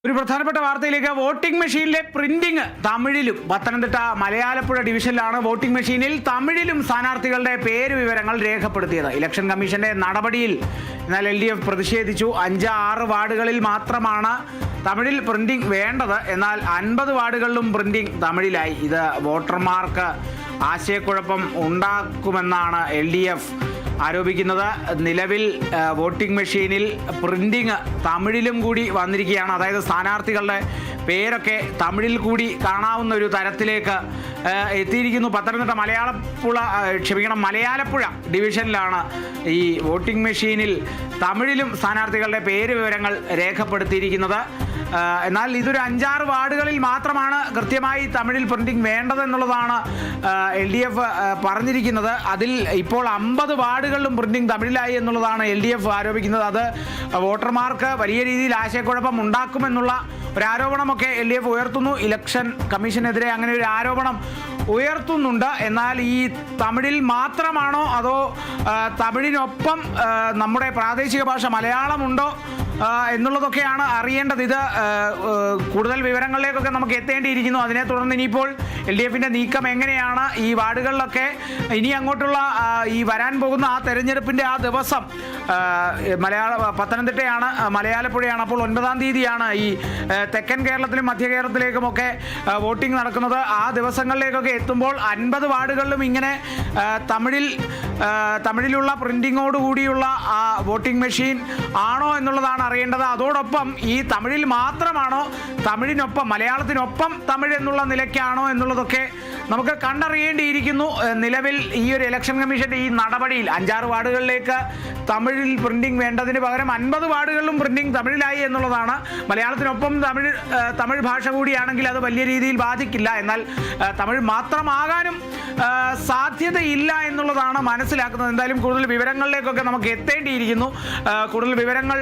ഒരു പ്രധാനപ്പെട്ട വാർത്തയിലേക്ക്. വോട്ടിംഗ് മെഷീനിലെ പ്രിന്റിംഗ് തമിഴിലും. പത്തനംതിട്ട മലയാലപ്പുഴ ഡിവിഷനിലാണ് വോട്ടിംഗ് മെഷീനിൽ തമിഴിലും സ്ഥാനാർത്ഥികളുടെ പേര് വിവരങ്ങൾ രേഖപ്പെടുത്തിയത്. ഇലക്ഷൻ കമ്മീഷന്റെ നടപടിയിൽ എന്നാൽ LDF പ്രതിഷേധിച്ചു. 5-6 വാർഡുകളിൽ മാത്രമാണ് തമിഴിൽ പ്രിന്റിംഗ് വേണ്ടത്. എന്നാൽ 50 വാർഡുകളിലും പ്രിന്റിംഗ് തമിഴിലായി. ഇത് വോട്ടർമാർക്ക് ആശയക്കുഴപ്പം ഉണ്ടാക്കുമെന്നാണ് LDF ആരോപിക്കുന്നത്. നിലവിൽ വോട്ടിംഗ് മെഷീനിൽ പ്രിന്റിംഗ് തമിഴിലും കൂടി വന്നിരിക്കുകയാണ്. അതായത് സ്ഥാനാർത്ഥികളുടെ പേരൊക്കെ തമിഴിൽ കൂടി കാണാവുന്ന ഒരു തരത്തിലേക്ക് എത്തിയിരിക്കുന്നു. പത്തനംതിട്ട മലയാലപ്പുഴ ഡിവിഷനിലാണ് ഈ വോട്ടിംഗ് മെഷീനിൽ തമിഴിലും സ്ഥാനാർത്ഥികളുടെ പേര് വിവരങ്ങൾ രേഖപ്പെടുത്തിയിരിക്കുന്നത്. എന്നാൽ ഇതൊരു 5-6 വാർഡുകളിൽ മാത്രമാണ് കൃത്യമായി തമിഴിൽ പ്രിന്റിംഗ് വേണ്ടതെന്നുള്ളതാണ് LDF പറഞ്ഞിരിക്കുന്നത്. അതിൽ ഇപ്പോൾ 50 വാർഡുകളിലും പ്രിന്റിംഗ് തമിഴിലായി എന്നുള്ളതാണ് LDF ആരോപിക്കുന്നത്. അത് വോട്ടർമാർക്ക് വലിയ രീതിയിൽ ആശയക്കുഴപ്പം ഉണ്ടാക്കുമെന്നുള്ള ഒരു ആരോപണമൊക്കെ LDF ഉയർത്തുന്നു. ഇലക്ഷൻ കമ്മീഷനെതിരെ അങ്ങനെ ഒരു ആരോപണം ഉയർത്തുന്നുണ്ട്. എന്നാൽ ഈ തമിഴിൽ മാത്രമാണോ അതോ തമിഴിനൊപ്പം നമ്മുടെ പ്രാദേശിക ഭാഷ മലയാളമുണ്ടോ എന്നുള്ളതൊക്കെയാണ് അറിയേണ്ടത്. ഇത് കൂടുതൽ വിവരങ്ങളിലേക്കൊക്കെ നമുക്ക് എത്തേണ്ടിയിരിക്കുന്നു. അതിനെ തുടർന്ന് ഇനിയിപ്പോൾ LDFന്റെ നീക്കം എങ്ങനെയാണ്, ഈ വാർഡുകളിലൊക്കെ ഇനി അങ്ങോട്ടുള്ള ഈ വരാൻ പോകുന്ന ആ തെരഞ്ഞെടുപ്പിൻ്റെ ആ ദിവസം പത്തനംതിട്ടയാണ്, മലയാലപ്പുഴയാണ്. അപ്പോൾ 9-ാം തീയതിയാണ് ഈ തെക്കൻ കേരളത്തിലും മധ്യ കേരളത്തിലേക്കുമൊക്കെ വോട്ടിംഗ് നടക്കുന്നത്. ആ ദിവസങ്ങളിലേക്കൊക്കെ എത്തുമ്പോൾ 50 വാർഡുകളിലും ഇങ്ങനെ തമിഴിലുള്ള പ്രിന്റിങ്ങോടുകൂടിയുള്ള ആ വോട്ടിംഗ് മെഷീൻ ആണോ എന്നുള്ളതാണ് അറിയേണ്ടത്. അതോടൊപ്പം ഈ തമിഴിൽ മാത്രമാണോ, തമിഴിനൊപ്പം മലയാളത്തിനൊപ്പം തമിഴ് എന്നുള്ള നിലയ്ക്കാണോ എന്നുള്ളതൊക്കെ നമുക്ക് കണ്ടറിയേണ്ടിയിരിക്കുന്നു. നിലവിൽ ഈ ഒരു ഇലക്ഷൻ കമ്മീഷന്റെ ഈ നടപടിയിൽ 5-6 വാർഡുകളിലേക്ക് തമിഴിൽ പ്രിന്റിംഗ് വേണ്ടതിന് പകരം 50 വാർഡുകളിലും പ്രിന്റിംഗ് തമിഴിലായി എന്നുള്ളതാണ്. മലയാളത്തിനൊപ്പം തമിഴ് ഭാഷ കൂടിയാണെങ്കിൽ അത് വലിയ രീതിയിൽ ബാധിക്കില്ല. എന്നാൽ തമിഴ് മാത്രമാകാനും സാധ്യതയില്ല എന്നുള്ളതാണ് മനസ്സിലാക്കുന്നത്. എന്തായാലും കൂടുതൽ വിവരങ്ങളിലേക്കൊക്കെ നമുക്ക് എത്തേണ്ടിയിരിക്കുന്നു. കൂടുതൽ വിവരങ്ങൾ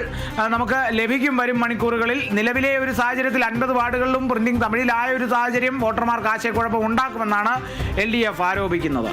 നമുക്ക് ലഭിക്കും വരും മണിക്കൂറുകളിൽ. നിലവിലെ ഒരു സാഹചര്യത്തിൽ 50 വാർഡുകളിലും പ്രിന്റിംഗ് തമിഴിലായ ഒരു സാഹചര്യം വോട്ടർമാർക്ക് ആശയക്കുഴപ്പം ഉണ്ടാക്കുമെന്നാണ് LDF ആരോപിക്കുന്നത്.